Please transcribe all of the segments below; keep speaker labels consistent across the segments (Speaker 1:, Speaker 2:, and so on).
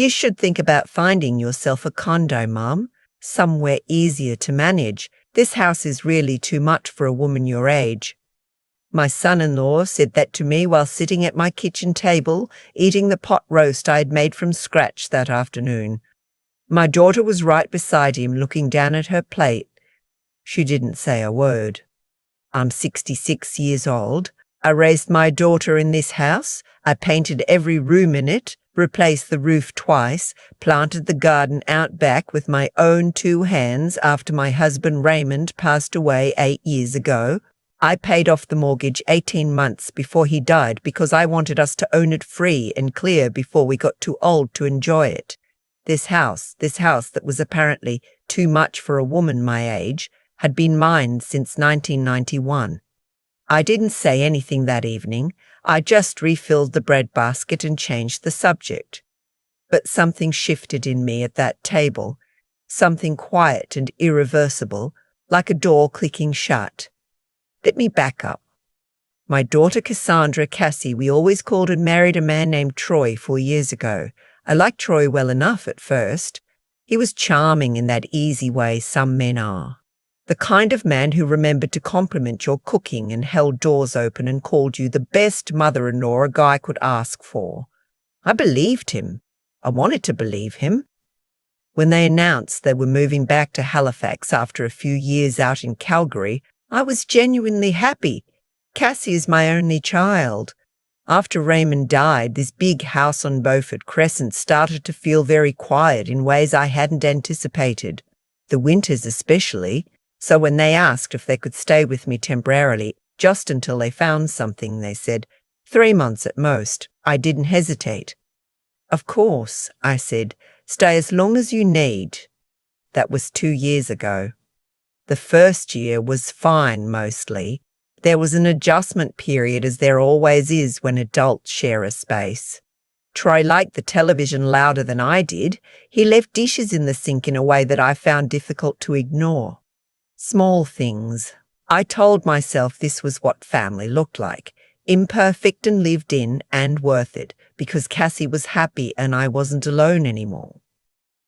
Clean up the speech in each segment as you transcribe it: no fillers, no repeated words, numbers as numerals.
Speaker 1: You should think about finding yourself a condo, Mum. Somewhere easier to manage. This house is really too much for a woman your age. My son-in-law said that to me while sitting at my kitchen table, eating the pot roast I had made from scratch that afternoon. My daughter was right beside him, looking down at her plate. She didn't say a word. I'm 66 years old. I raised my daughter in this house. I painted every room in it, replaced the roof twice, planted the garden out back with my own 2 hands after my husband Raymond passed away 8 years ago. I paid off the mortgage 18 months before he died because I wanted us to own it free and clear before we got too old to enjoy it. This house that was apparently too much for a woman my age, had been mine since 1991. I didn't say anything that evening. I just refilled the bread basket and changed the subject. But something shifted in me at that table, something quiet and irreversible, like a door clicking shut. Let me back up. My daughter Cassie, we always called her, married a man named Troy 4 years ago. I liked Troy well enough at first. He was charming in that easy way some men are. The kind of man who remembered to compliment your cooking and held doors open and called you the best mother-in-law a guy could ask for. I believed him. I wanted to believe him. When they announced they were moving back to Halifax after a few years out in Calgary, I was genuinely happy. Cassie is my only child. After Raymond died, this big house on Beaufort Crescent started to feel very quiet in ways I hadn't anticipated, the winters especially. So when they asked if they could stay with me temporarily, just until they found something, they said, 3 months at most, I didn't hesitate. Of course, I said, stay as long as you need. That was 2 years ago. The first year was fine mostly. There was an adjustment period, as there always is when adults share a space. Troy liked the television louder than I did. He left dishes in the sink in a way that I found difficult to ignore. Small things. I told myself this was what family looked like. Imperfect and lived in and worth it, because Cassie was happy and I wasn't alone anymore.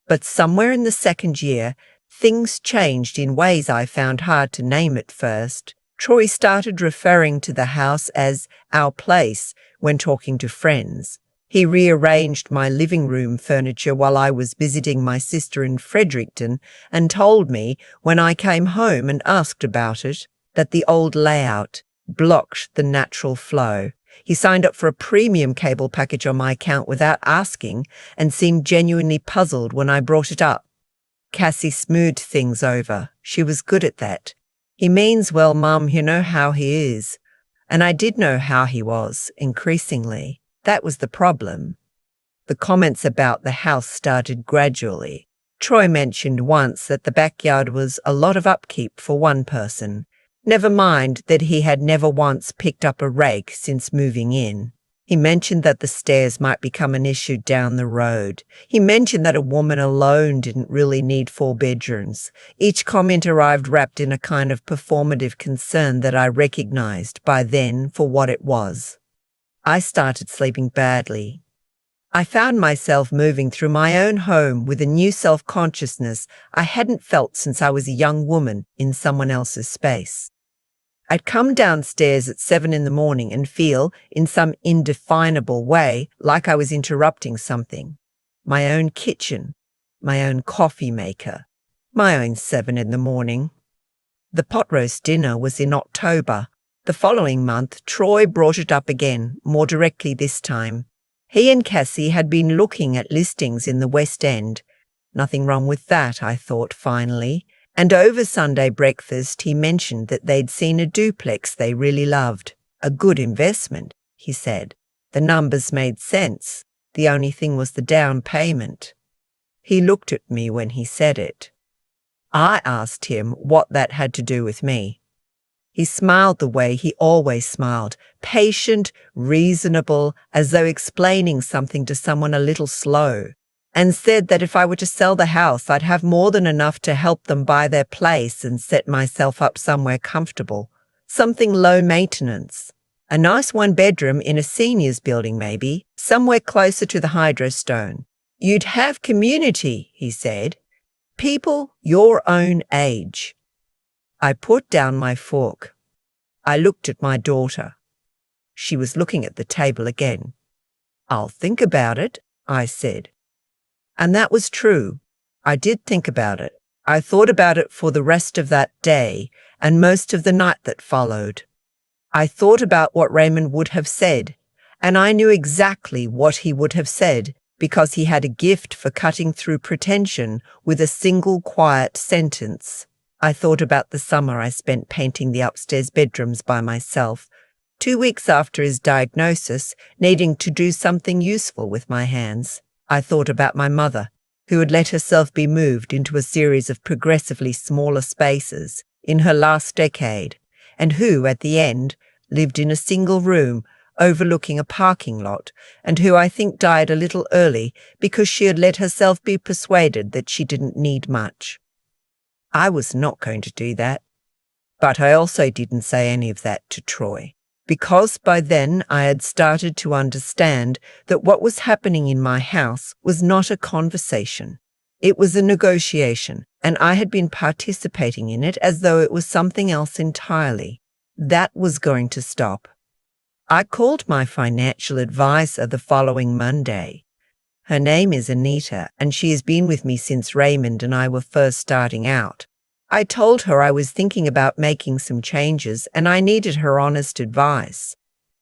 Speaker 1: But somewhere in the second year, things changed in ways I found hard to name at first. Troy started referring to the house as our place when talking to friends. He rearranged my living room furniture while I was visiting my sister in Fredericton and told me, when I came home and asked about it, that the old layout blocked the natural flow. He signed up for a premium cable package on my account without asking and seemed genuinely puzzled when I brought it up. Cassie smoothed things over. She was good at that. He means well, Mum, you know how he is. And I did know how he was, increasingly. That was the problem. The comments about the house started gradually. Troy mentioned once that the backyard was a lot of upkeep for one person. Never mind that he had never once picked up a rake since moving in. He mentioned that the stairs might become an issue down the road. He mentioned that a woman alone didn't really need 4 bedrooms. Each comment arrived wrapped in a kind of performative concern that I recognized by then for what it was. I started sleeping badly. I found myself moving through my own home with a new self-consciousness I hadn't felt since I was a young woman in someone else's space. I'd come downstairs at 7 in the morning and feel, in some indefinable way, like I was interrupting something. My own kitchen, my own coffee maker, my own 7 in the morning. The pot roast dinner was in October. The following month, Troy brought it up again, more directly this time. He and Cassie had been looking at listings in the West End. Nothing wrong with that, I thought finally. And over Sunday breakfast, he mentioned that they'd seen a duplex they really loved. A good investment, he said. The numbers made sense. The only thing was the down payment. He looked at me when he said it. I asked him what that had to do with me. He smiled the way he always smiled, patient, reasonable, as though explaining something to someone a little slow, and said that if I were to sell the house, I'd have more than enough to help them buy their place and set myself up somewhere comfortable, something low maintenance. A nice 1-bedroom in a seniors building maybe, somewhere closer to the Hydro Stone. You'd have community, he said. People your own age. I put down my fork. I looked at my daughter. She was looking at the table again. I'll think about it, I said. And that was true. I did think about it. I thought about it for the rest of that day and most of the night that followed. I thought about what Raymond would have said, and I knew exactly what he would have said because he had a gift for cutting through pretension with a single quiet sentence. I thought about the summer I spent painting the upstairs bedrooms by myself, 2 weeks after his diagnosis, needing to do something useful with my hands. I thought about my mother, who had let herself be moved into a series of progressively smaller spaces in her last decade, and who, at the end, lived in a single room overlooking a parking lot, and who I think died a little early because she had let herself be persuaded that she didn't need much. I was not going to do that. But I also didn't say any of that to Troy, because by then I had started to understand that what was happening in my house was not a conversation. It was a negotiation, and I had been participating in it as though it was something else entirely. That was going to stop. I called my financial advisor the following Monday. Her name is Anita, and she has been with me since Raymond and I were first starting out. I told her I was thinking about making some changes and I needed her honest advice.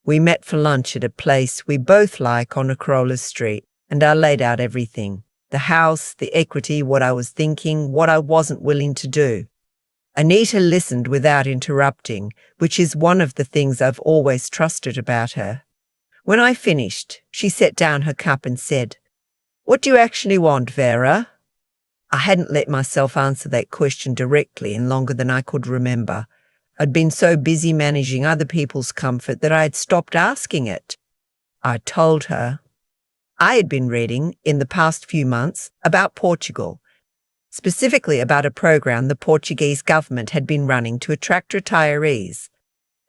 Speaker 1: We met for lunch at a place we both like on Acrola Street, and I laid out everything. The house, the equity, what I was thinking, what I wasn't willing to do. Anita listened without interrupting, which is one of the things I've always trusted about her. When I finished, she set down her cup and said, "What do you actually want, Vera?" I hadn't let myself answer that question directly in longer than I could remember. I'd been so busy managing other people's comfort that I had stopped asking it. I told her. I had been reading, in the past few months, about Portugal, specifically about a program the Portuguese government had been running to attract retirees,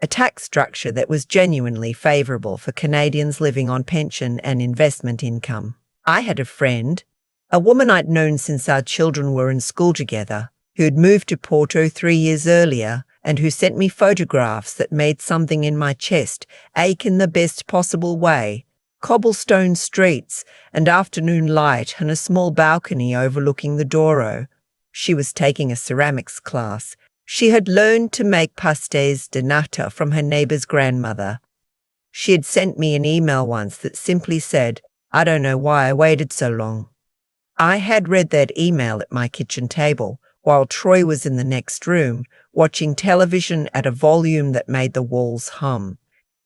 Speaker 1: a tax structure that was genuinely favourable for Canadians living on pension and investment income. I had a friend, a woman I'd known since our children were in school together, who had moved to Porto 3 years earlier and who sent me photographs that made something in my chest ache in the best possible way. Cobblestone streets and afternoon light and a small balcony overlooking the Douro. She was taking a ceramics class. She had learned to make pastéis de nata from her neighbour's grandmother. She had sent me an email once that simply said, "I don't know why I waited so long." I had read that email at my kitchen table while Troy was in the next room watching television at a volume that made the walls hum.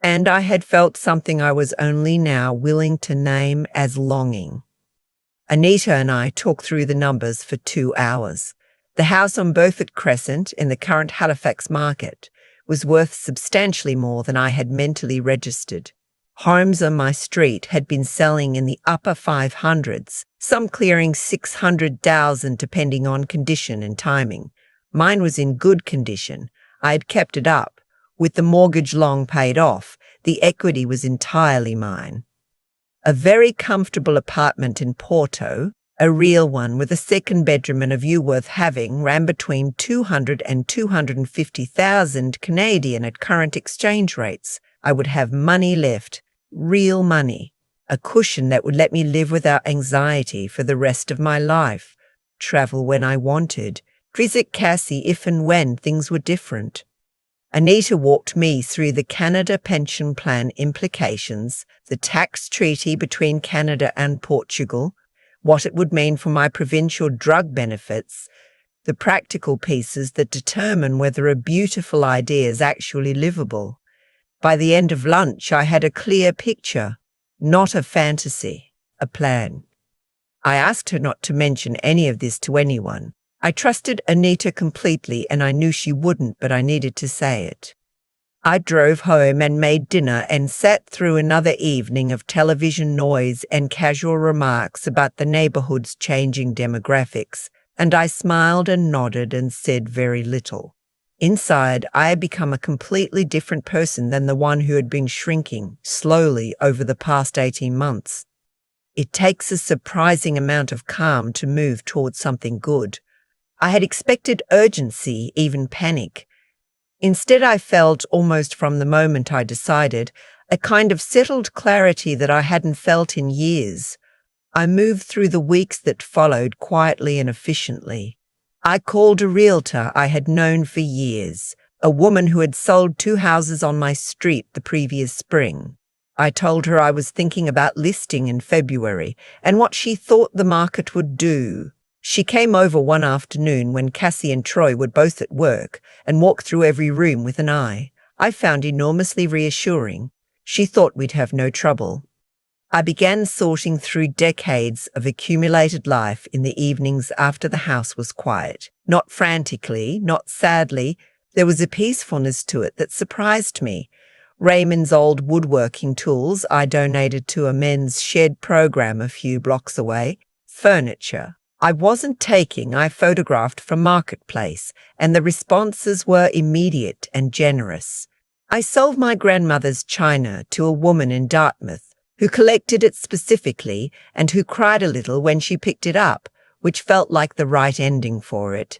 Speaker 1: And I had felt something I was only now willing to name as longing. Anita and I talked through the numbers for 2 hours. The house on Beaufort Crescent in the current Halifax market was worth substantially more than I had mentally registered. Homes on my street had been selling in the upper 500s, some clearing 600,000 depending on condition and timing. Mine was in good condition. I had kept it up. With the mortgage long paid off, the equity was entirely mine. A very comfortable apartment in Porto, a real one with a second bedroom and a view worth having, ran between 200 and 250,000 Canadian at current exchange rates. I would have money left, real money, a cushion that would let me live without anxiety for the rest of my life, travel when I wanted, visit Cassie if and when things were different. Anita walked me through the Canada Pension Plan implications, the tax treaty between Canada and Portugal, what it would mean for my provincial drug benefits, the practical pieces that determine whether a beautiful idea is actually livable. By the end of lunch, I had a clear picture, not a fantasy, a plan. I asked her not to mention any of this to anyone. I trusted Anita completely and I knew she wouldn't, but I needed to say it. I drove home and made dinner and sat through another evening of television noise and casual remarks about the neighbourhood's changing demographics, and I smiled and nodded and said very little. Inside, I had become a completely different person than the one who had been shrinking slowly over the past 18 months. It takes a surprising amount of calm to move towards something good. I had expected urgency, even panic. Instead, I felt, almost from the moment I decided, a kind of settled clarity that I hadn't felt in years. I moved through the weeks that followed quietly and efficiently. I called a realtor I had known for years, a woman who had sold 2 houses on my street the previous spring. I told her I was thinking about listing in February and what she thought the market would do. She came over one afternoon when Cassie and Troy were both at work and walked through every room with an eye. I found enormously reassuring. She thought we'd have no trouble. I began sorting through decades of accumulated life in the evenings after the house was quiet. Not frantically, not sadly. There was a peacefulness to it that surprised me. Raymond's old woodworking tools I donated to a men's shed program a few blocks away. Furniture I wasn't taking, I photographed from Marketplace, and the responses were immediate and generous. I sold my grandmother's china to a woman in Dartmouth who collected it specifically and who cried a little when she picked it up, which felt like the right ending for it.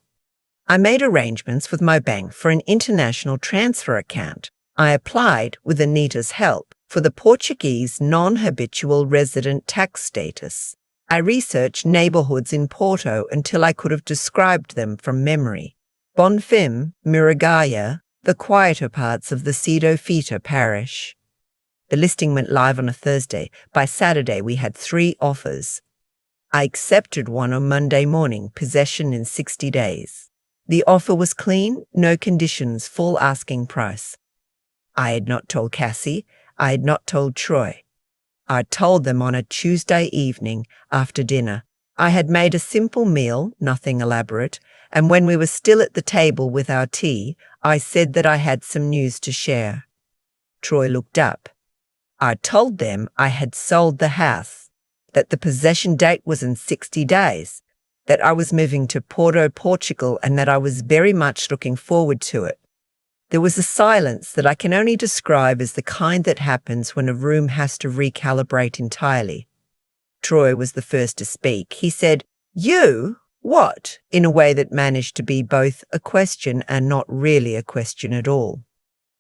Speaker 1: I made arrangements with my bank for an international transfer account. I applied, with Anita's help, for the Portuguese non-habitual resident tax status. I researched neighbourhoods in Porto until I could have described them from memory. Bonfim, Miragaya, the quieter parts of the Cedo Fita parish. The listing went live on a Thursday. By Saturday, we had 3 offers. I accepted one on Monday morning, possession in 60 days. The offer was clean, no conditions, full asking price. I had not told Cassie. I had not told Troy. I told them on a Tuesday evening after dinner. I had made a simple meal, nothing elaborate, and when we were still at the table with our tea, I said that I had some news to share. Troy looked up. I told them I had sold the house, that the possession date was in 60 days, that I was moving to Porto, Portugal, and that I was very much looking forward to it. There was a silence that I can only describe as the kind that happens when a room has to recalibrate entirely. Troy was the first to speak. He said, "You? What?" in a way that managed to be both a question and not really a question at all.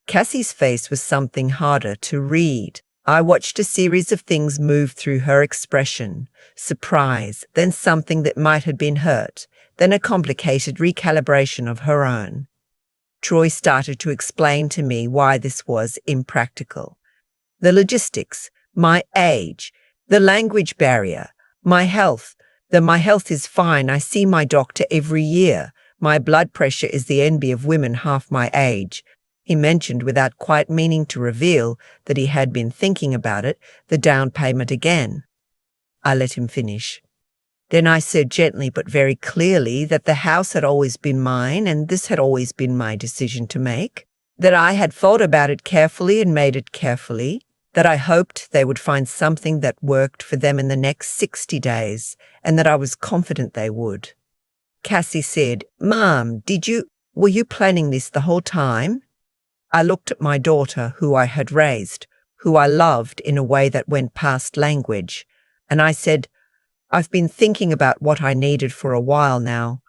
Speaker 1: Cassie's face was something harder to read. I watched a series of things move through her expression. Surprise, then something that might have been hurt, then a complicated recalibration of her own. Troy started to explain to me why this was impractical. The logistics, my age, the language barrier, my health. My health is fine. I see my doctor every year. My blood pressure is the envy of women half my age. He mentioned, without quite meaning to reveal that he had been thinking about it, the down payment again. I let him finish. Then I said gently but very clearly that the house had always been mine and this had always been my decision to make, that I had thought about it carefully and made it carefully, that I hoped they would find something that worked for them in the next 60 days, and that I was confident they would. Cassie said, "Mom, were you planning this the whole time?" I looked at my daughter, who I had raised, who I loved in a way that went past language, and I said, "I've been thinking about what I needed for a while now.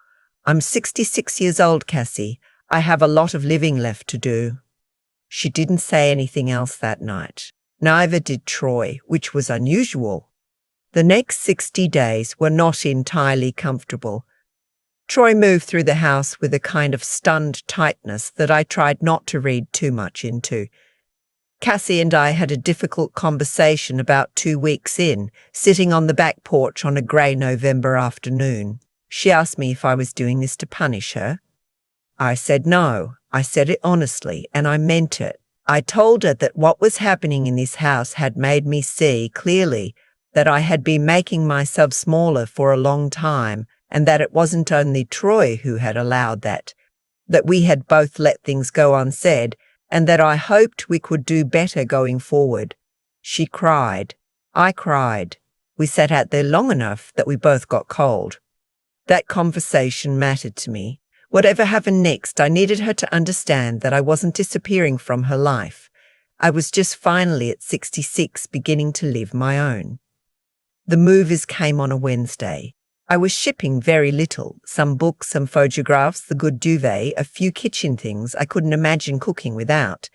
Speaker 1: I'm 66 years old, Cassie. I have a lot of living left to do." She didn't say anything else that night. Neither did Troy, which was unusual. The next 60 days were not entirely comfortable. Troy moved through the house with a kind of stunned tightness that I tried not to read too much into. Cassie and I had a difficult conversation about 2 weeks in, sitting on the back porch on a grey November afternoon. She asked me if I was doing this to punish her. I said no. I said it honestly, and I meant it. I told her that what was happening in this house had made me see clearly that I had been making myself smaller for a long time, and that it wasn't only Troy who had allowed that we had both let things go unsaid, and that I hoped we could do better going forward. She cried. I cried. We sat out there long enough that we both got cold. That conversation mattered to me. Whatever happened next, I needed her to understand that I wasn't disappearing from her life. I was just finally at 66 beginning to live my own. The movers came on a Wednesday. I was shipping very little, some books, some photographs, the good duvet, a few kitchen things I couldn't imagine cooking without.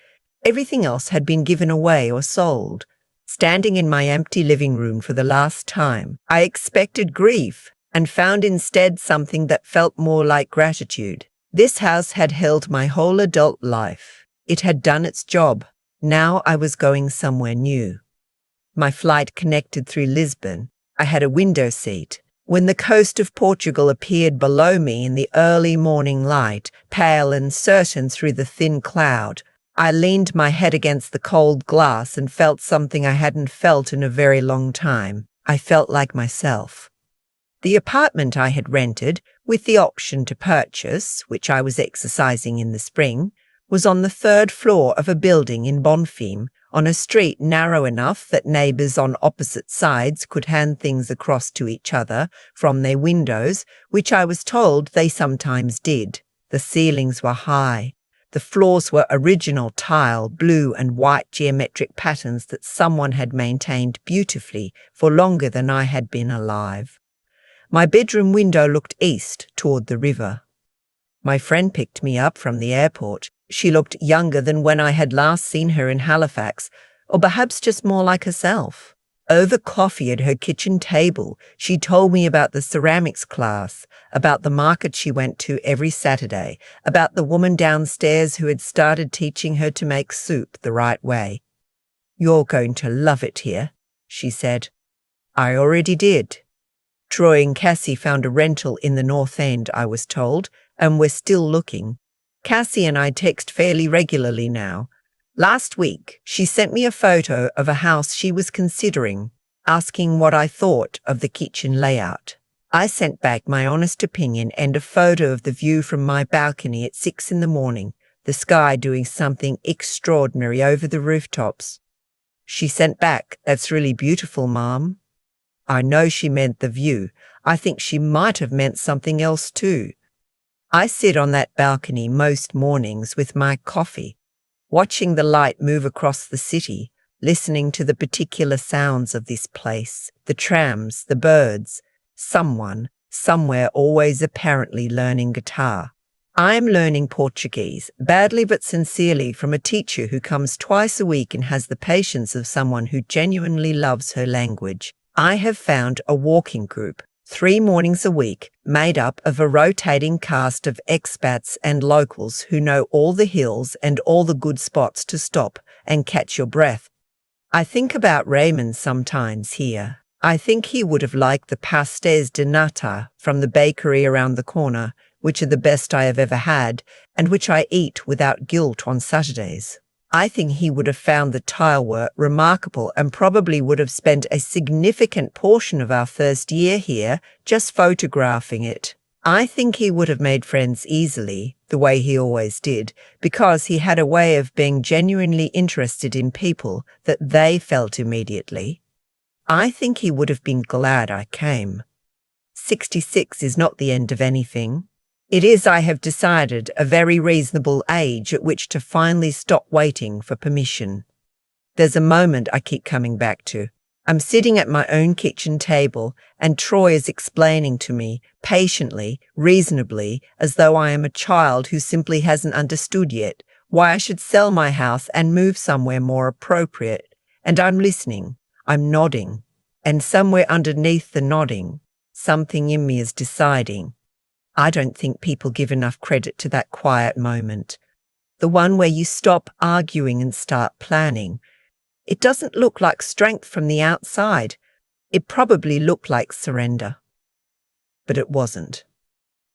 Speaker 1: Everything else had been given away or sold. Standing in my empty living room for the last time, I expected grief and found instead something that felt more like gratitude. This house had held my whole adult life. It had done its job. Now I was going somewhere new. My flight connected through Lisbon. I had a window seat. When the coast of Portugal appeared below me in the early morning light, pale and certain through the thin cloud, I leaned my head against the cold glass and felt something I hadn't felt in a very long time. I felt like myself. The apartment I had rented, with the option to purchase, which I was exercising in the spring, was on the third floor of a building in Bonfim, on a street narrow enough that neighbours on opposite sides could hand things across to each other from their windows, which I was told they sometimes did. The ceilings were high. The floors were original tile, blue and white geometric patterns that someone had maintained beautifully for longer than I had been alive. My bedroom window looked east toward the river. My friend picked me up from the airport. She looked younger than when I had last seen her in Halifax, or perhaps just more like herself. Over coffee at her kitchen table, she told me about the ceramics class, about the market she went to every Saturday, about the woman downstairs who had started teaching her to make soup the right way. "You're going to love it here," she said. I already did. Troy and Cassie found a rental in the North End, I was told, and we're still looking. Cassie and I text fairly regularly now. Last week, she sent me a photo of a house she was considering, asking what I thought of the kitchen layout. I sent back my honest opinion and a photo of the view from my balcony at 6 a.m, the sky doing something extraordinary over the rooftops. She sent back, "That's really beautiful, Mom." I know she meant the view. I think she might have meant something else too. I sit on that balcony most mornings with my coffee, watching the light move across the city, listening to the particular sounds of this place, the trams, the birds, someone, somewhere always apparently learning guitar. I am learning Portuguese, badly but sincerely, from a teacher who comes twice a week and has the patience of someone who genuinely loves her language. I have found a walking group, 3 mornings a week, made up of a rotating cast of expats and locals who know all the hills and all the good spots to stop and catch your breath. I think about Raymond sometimes here. I think he would have liked the pastéis de nata from the bakery around the corner, which are the best I have ever had, and which I eat without guilt on Saturdays. I think he would have found the tile work remarkable and probably would have spent a significant portion of our first year here just photographing it. I think he would have made friends easily, the way he always did, because he had a way of being genuinely interested in people that they felt immediately. I think he would have been glad I came. 66 is not the end of anything. It is, I have decided, a very reasonable age at which to finally stop waiting for permission. There's a moment I keep coming back to. I'm sitting at my own kitchen table, and Troy is explaining to me, patiently, reasonably, as though I am a child who simply hasn't understood yet, why I should sell my house and move somewhere more appropriate. And I'm listening. I'm nodding. And somewhere underneath the nodding, something in me is deciding. I don't think people give enough credit to that quiet moment, the one where you stop arguing and start planning. It doesn't look like strength from the outside. It probably looked like surrender. But it wasn't.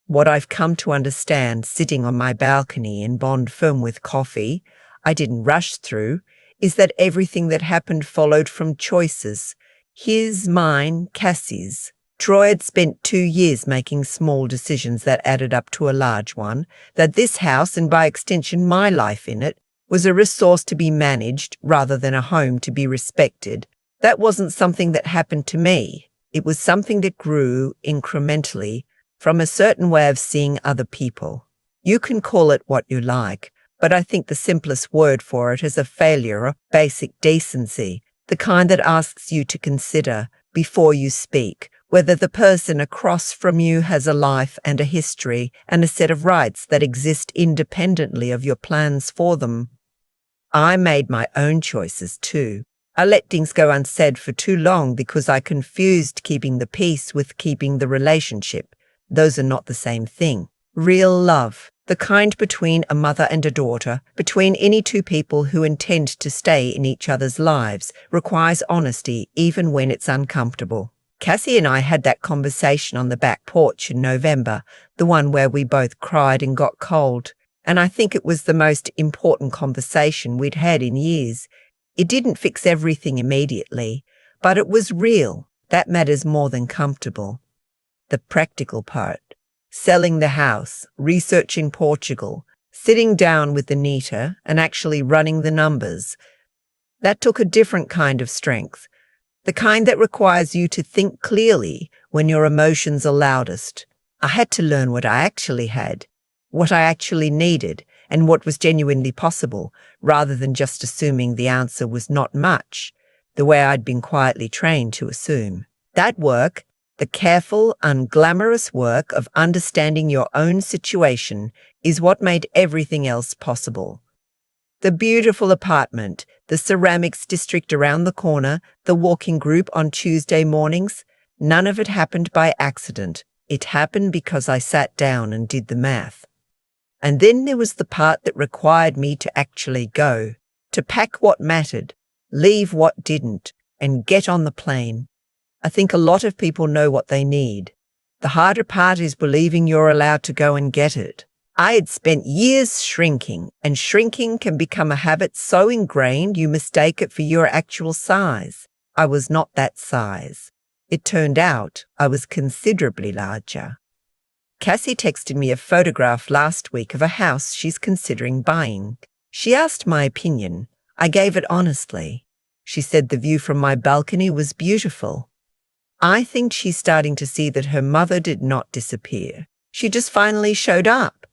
Speaker 1: What I've come to understand sitting on my balcony in Bonfim with coffee, I didn't rush through, is that everything that happened followed from choices. His, mine, Cassie's. Troy had spent 2 years making small decisions that added up to a large one, that this house, and by extension my life in it, was a resource to be managed rather than a home to be respected. That wasn't something that happened to me. It was something that grew incrementally from a certain way of seeing other people. You can call it what you like, but I think the simplest word for it is a failure of basic decency, the kind that asks you to consider, before you speak, whether the person across from you has a life and a history and a set of rights that exist independently of your plans for them. I made my own choices too. I let things go unsaid for too long because I confused keeping the peace with keeping the relationship. Those are not the same thing. Real love, the kind between a mother and a daughter, between any two people who intend to stay in each other's lives, requires honesty even when it's uncomfortable. Cassie and I had that conversation on the back porch in November, the one where we both cried and got cold. And I think it was the most important conversation we'd had in years. It didn't fix everything immediately, but it was real. That matters more than comfortable. The practical part. Selling the house, researching Portugal, sitting down with Anita and actually running the numbers. That took a different kind of strength, the kind that requires you to think clearly when your emotions are loudest. I had to learn what I actually had, what I actually needed, and what was genuinely possible, rather than just assuming the answer was not much, the way I'd been quietly trained to assume. That work, the careful, unglamorous work of understanding your own situation, is what made everything else possible. The beautiful apartment, the ceramics district around the corner, the walking group on Tuesday mornings, none of it happened by accident. It happened because I sat down and did the math. And then there was the part that required me to actually go, to pack what mattered, leave what didn't, and get on the plane. I think a lot of people know what they need. The harder part is believing you're allowed to go and get it. I had spent years shrinking, and shrinking can become a habit so ingrained you mistake it for your actual size. I was not that size. It turned out I was considerably larger. Cassie texted me a photograph last week of a house she's considering buying. She asked my opinion. I gave it honestly. She said the view from my balcony was beautiful. I think she's starting to see that her mother did not disappear. She just finally showed up.